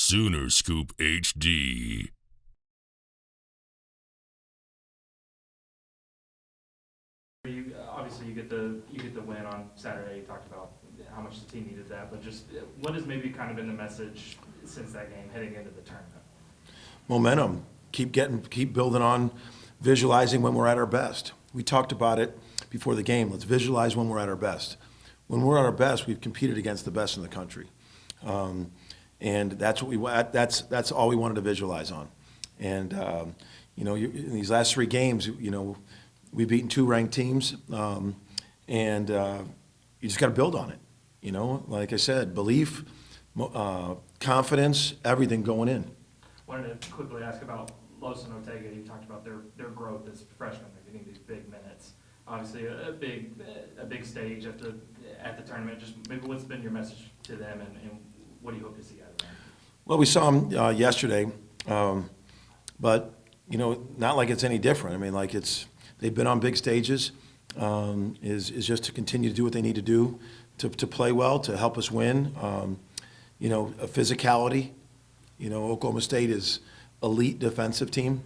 Sooner Scoop HD. Obviously, you get the win on Saturday. You talked about how much the team needed that, but just what has maybe kind of been the message since that game heading into the tournament? Momentum. Keep building on visualizing when we're at our best. We talked about it before the game. Let's visualize when we're at our best. When we're at our best, we've competed against the best in the country, and that's what that's all we wanted to visualize on. And in these last three games, we've beaten two ranked teams, and you just got to build on it. Like I said, belief, confidence, everything going in. Wanted to quickly ask about Los and Ortega. You talked about their growth as freshmen. They're getting these big minutes. Obviously, a big stage at the tournament. Just maybe what's been your message to them, and what do you hope to see out of them? Well, we saw them yesterday, but not like it's any different. I mean, like they've been on big stages. Is just to continue to do what they need to do to play well, to help us win. A physicality. Oklahoma State is elite defensive team,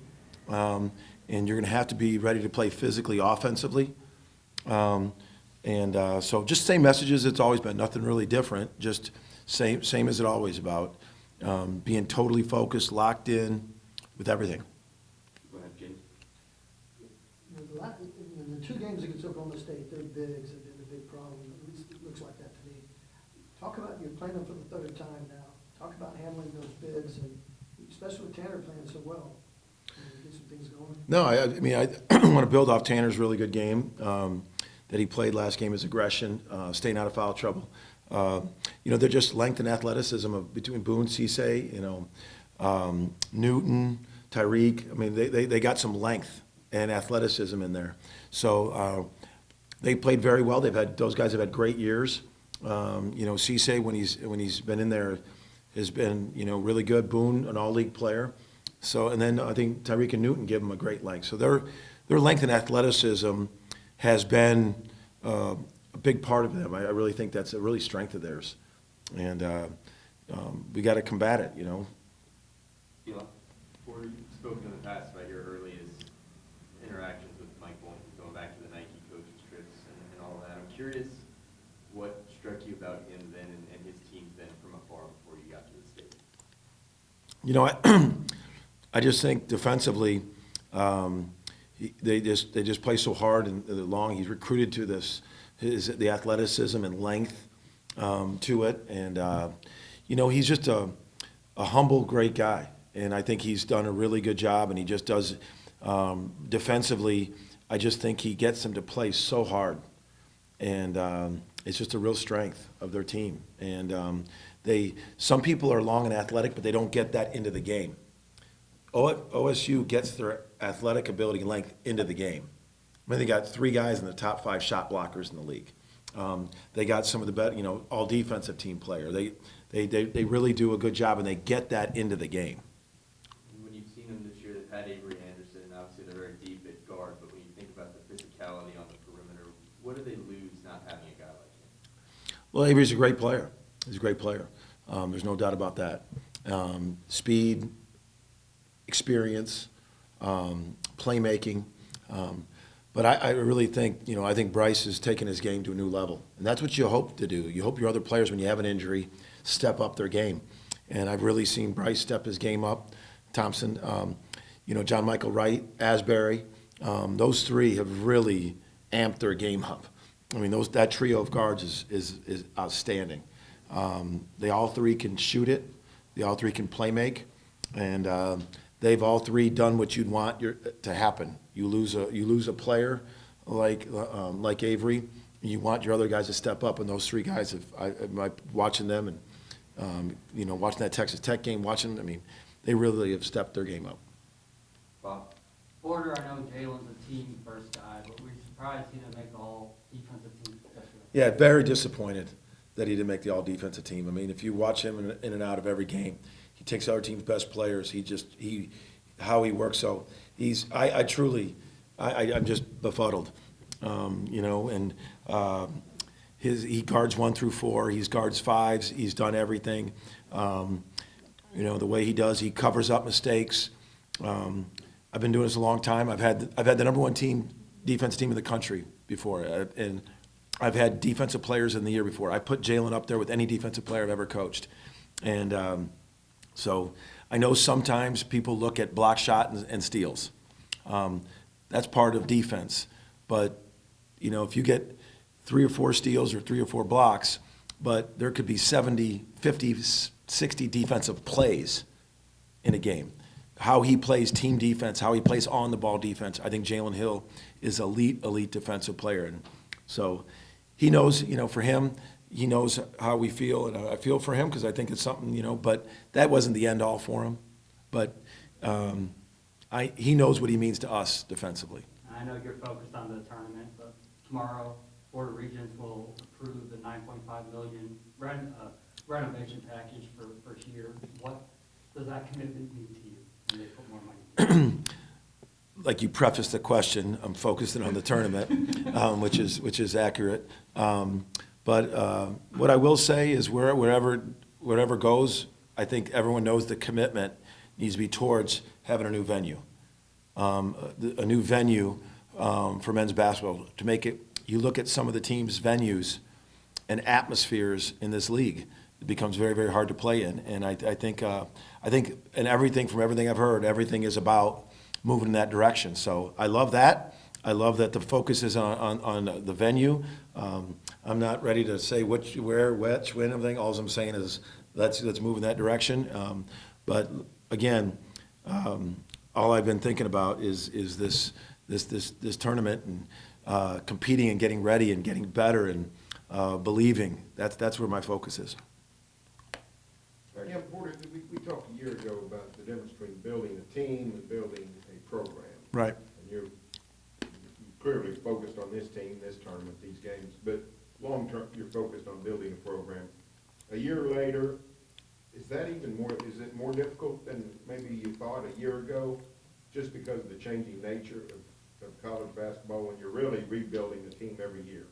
and you're going to have to be ready to play physically, offensively. So just same messages it's always been, nothing really different, just same as it always about being totally focused, locked in with everything. Go ahead, James. In the two games against Oklahoma State, their bigs have been a big problem. At least it looks like that to me. Talk about, you're playing them for the third time now. Talk about handling those bigs, and especially with Tanner playing so well. Get some things going. No, I want to build off Tanner's really good game that he played last game. His aggression, staying out of foul trouble. They're just length and athleticism between Boone, Cisse, Newton, Tyreek. I mean, they got some length and athleticism in there. So they played very well. Those guys have had great years. Cisse, when he's been in there, has been really good. Boone, an all-league player. So, and then I think Tyreek and Newton give them a great length. So their length and athleticism has been a big part of them. I really think that's a really strength of theirs, and we got to combat it. Eli, before you've spoken in the past about your earliest interactions with Michael, going back to the Nike coaching trips and all that, I'm curious what struck you about him then and his teams then from afar before you got to the state? I just think defensively, they just play so hard and long. He's recruited to the athleticism and length to it, and he's just a humble, great guy. And I think he's done a really good job, and he just does defensively. I just think he gets them to play so hard, and it's just a real strength of their team. And some people are long and athletic, but they don't get that into the game. OSU gets their athletic ability and length into the game. I mean, they got three guys in the top 5 shot blockers in the league. They got some of the better, all defensive team player. They really do a good job, and they get that into the game. When you've seen them this year, they've had Avery Anderson, and obviously they're very deep at guard, but when you think about the physicality on the perimeter, what do they lose not having a guy like him? Well, Avery's a great player. He's a great player. There's no doubt about that. Speed, experience, playmaking. But I really think, I think Bryce has taken his game to a new level. And that's what you hope to do. You hope your other players, when you have an injury, step up their game. And I've really seen Bryce step his game up. Thompson, John Michael Wright, Asbury, those three have really amped their game up. I mean, that trio of guards is outstanding. They all three can shoot it. They all three can play make. And they've all three done what you'd want to happen. You lose a player like Avery, and you want your other guys to step up. And those three guys, watching them and watching that Texas Tech game, they really have stepped their game up. Bob? Porter, I know Jalen's a team first guy, but we're surprised he didn't make the all defensive team. Yeah, very disappointed that he didn't make the all defensive team. I mean, if you watch him in and out of every game, he takes our team's best players. How he works. So I'm just befuddled, and he guards 1 through 4. He guards 5s. He's done everything. You know, the way he does, he covers up mistakes. I've been doing this a long time. I've had the number one defensive team in the country before, and I've had defensive players in the year before. I put Jalen up there with any defensive player I've ever coached. And so I know sometimes people look at block shot and steals. That's part of defense. But, you know, if you get 3 or 4 steals or 3 or 4 blocks, but there could be 70, 50, 60 defensive plays in a game. How he plays team defense, how he plays on-the-ball defense. I think Jalen Hill is elite defensive player. And so he knows, you know, for him, he knows how we feel, and I feel for him because I think it's something, you know, but that wasn't the end-all for him. But he knows what he means to us defensively. I know you're focused on the tournament, but tomorrow, Board of Regents will approve the $9.5 million renovation package for here. What does that commitment mean to you when they put more money? Like you prefaced the question, I'm focusing on the tournament, which is accurate. But what I will say is wherever goes, I think everyone knows the commitment needs to be towards having a new venue. A new venue for men's basketball to make it. You look at some of the teams' venues and atmospheres in this league, it becomes very, very hard to play in. And I think and everything I've heard, everything is about moving in that direction. So I love that. I love that the focus is on the venue. I'm not ready to say which, where, which, when, everything. All I'm saying is let's move in that direction. But again, all I've been thinking about is this tournament and competing and getting ready and getting better and believing. That's where my focus is. Yeah, Porter, we talked a year ago about the difference between building a team and building a program. Right. And you're clearly focused on this team, this tournament, these games, but long term, you're focused on building a program. A year later, is it more difficult than maybe you thought a year ago, just because of the changing nature of college basketball when you're really rebuilding the team every year?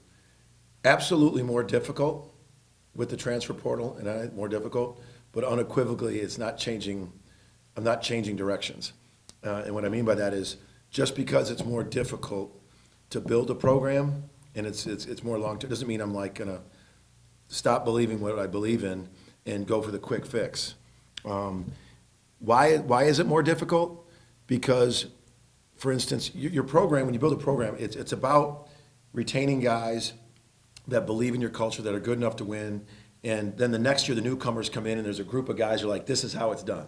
Absolutely more difficult with the transfer portal, and more difficult, but unequivocally, it's not changing. I'm not changing directions, and what I mean by that is just because it's more difficult to build a program and it's more long term doesn't mean I'm like gonna stop believing what I believe in and go for the quick fix. Why is it more difficult? Because, for instance, your program, when you build a program, it's about retaining guys that believe in your culture, that are good enough to win, and then the next year the newcomers come in and there's a group of guys who are like, this is how it's done.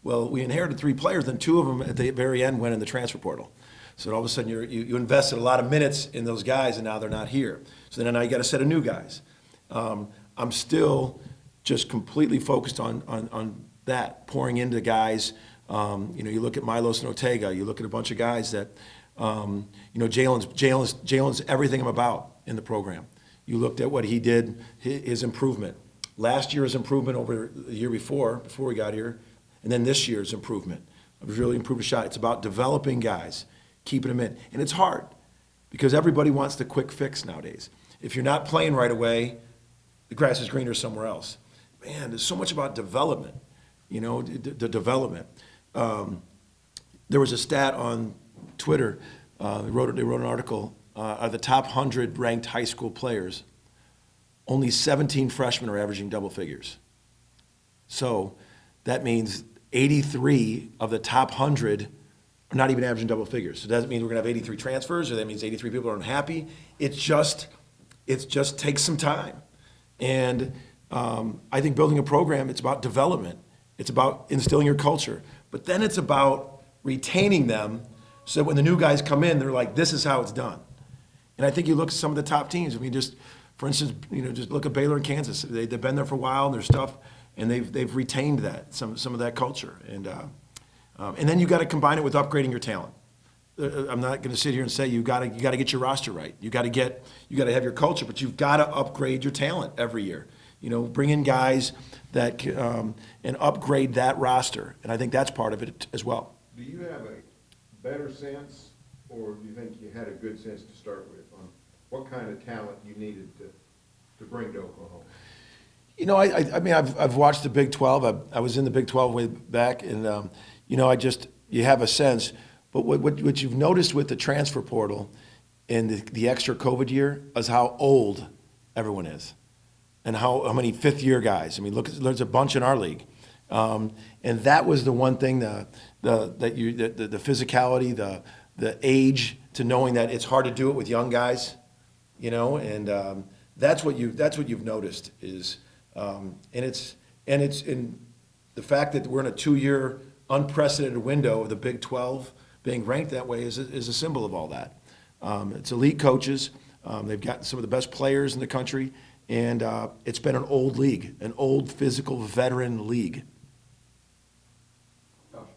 Well, we inherited 3 players, then 2 of them at the very end went in the transfer portal. So all of a sudden you invested a lot of minutes in those guys and now they're not here. So then now you got a set of new guys. I'm still just completely focused on that, pouring into guys. You look at Milos and Ortega, you look at a bunch of guys that, Jalen's everything I'm about in the program. You looked at what he did, his improvement. Last year's improvement over the year before we got here, and then this year's improvement. I've really improved a shot. It's about developing guys, keeping them in. And it's hard because everybody wants the quick fix nowadays. If you're not playing right away, the grass is greener somewhere else. Man, there's so much about development, the development. There was a stat on Twitter. They wrote an article. Of the top 100 ranked high school players, only 17 freshmen are averaging double figures. So that means 83 of the top 100 are not even averaging double figures. So does it mean we're going to have 83 transfers, or that means 83 people are unhappy? It just takes some time. And I think building a program, it's about development. It's about instilling your culture. But then it's about retaining them so that when the new guys come in, they're like, this is how it's done. And I think you look at some of the top teams. I mean, for instance, just look at Baylor and Kansas. They've been there for a while, and their stuff, and they've retained that some of that culture. And then you got to combine it with upgrading your talent. I'm not going to sit here and say you got to get your roster right. You got to have your culture, but you've got to upgrade your talent every year. Bring in guys that and upgrade that roster, and I think that's part of it as well. Do you have a better sense, or do you think you had a good sense to start with on what kind of talent you needed to bring to Oklahoma? I mean, I've watched the Big 12. I was in the Big 12 way back, and you have a sense. But what you've noticed with the transfer portal and the extra COVID year is how old everyone is, and how many fifth-year guys. I mean, look, there's a bunch in our league, and that was the one thing the physicality, the age to knowing that it's hard to do it with young guys, and that's what you've noticed is. And it's in the fact that we're in a 2-year unprecedented window of the Big 12 being ranked that way is a symbol of all that. It's elite coaches. They've got some of the best players in the country, and it's been an old league, an old physical veteran league. Coach,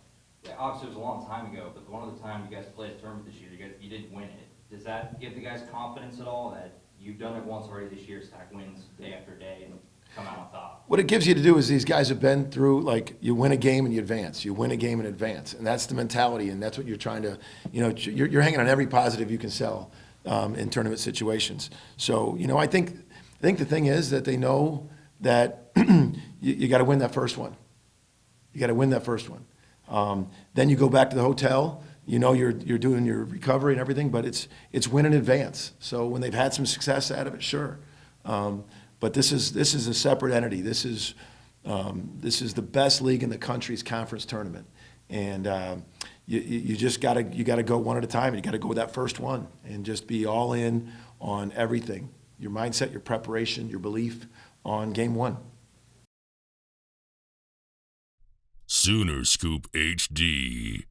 yeah, obviously it was a long time ago, but one of the time you guys played a tournament this year, you didn't win it. Does that give the guys confidence at all that you've done it once already this year, stack wins day after day, and come out on top? What it gives you to do is these guys have been through, like, you win a game and you advance. You win a game and advance. And that's the mentality, and that's what you're trying to, you're hanging on every positive you can sell in tournament situations. So, I think the thing is that they know that you got to win that first one. You got to win that first one. Then you go back to the hotel. You're doing your recovery and everything, but it's win in advance. So when they've had some success out of it, sure. But this is a separate entity. This is the best league in the country's conference tournament, and you just gotta go one at a time. And you got to go with that first one and just be all in on everything. Your mindset, your preparation, your belief on game one. Sooner Scoop HD.